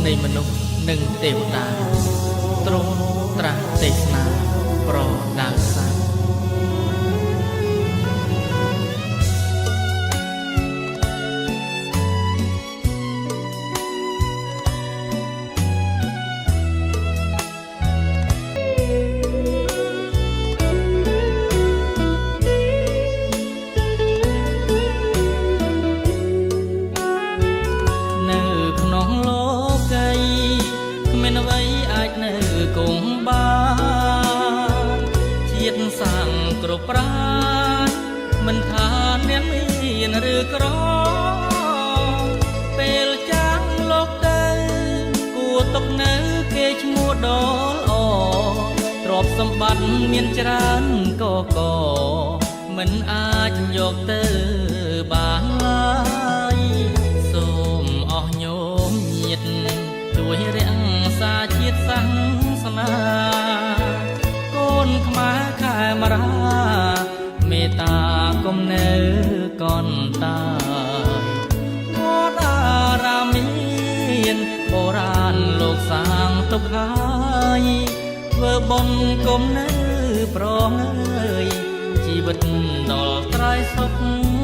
នៃមនុស្សនិងទេវតាទ្រង់ត្រាស់ទេសនាប្រដៅសាគង់បានជាតិសាំងគ្រប់ប្រាណមិនថាអ្នកមានឬក្រពេលចាំងលោកទៅគួរຕົកនៅគេឈ្មោះដ៏ល្អទ្រព្យសម្បត្តិមានច្រើនកមិនអាចយកទៅបានឡើយសូមអស់ញោមញាតិជួយរក្សាជាតិសាសនាកូនខ្មែរខែមរាមេត្តាគុំនៅកនតាវត្តអារាមមានបុរាណលោកសាងទុកហើយធ្វើបុណ្យគុំនៅប្រងើយជីវិតដល់ត្រៃសុខ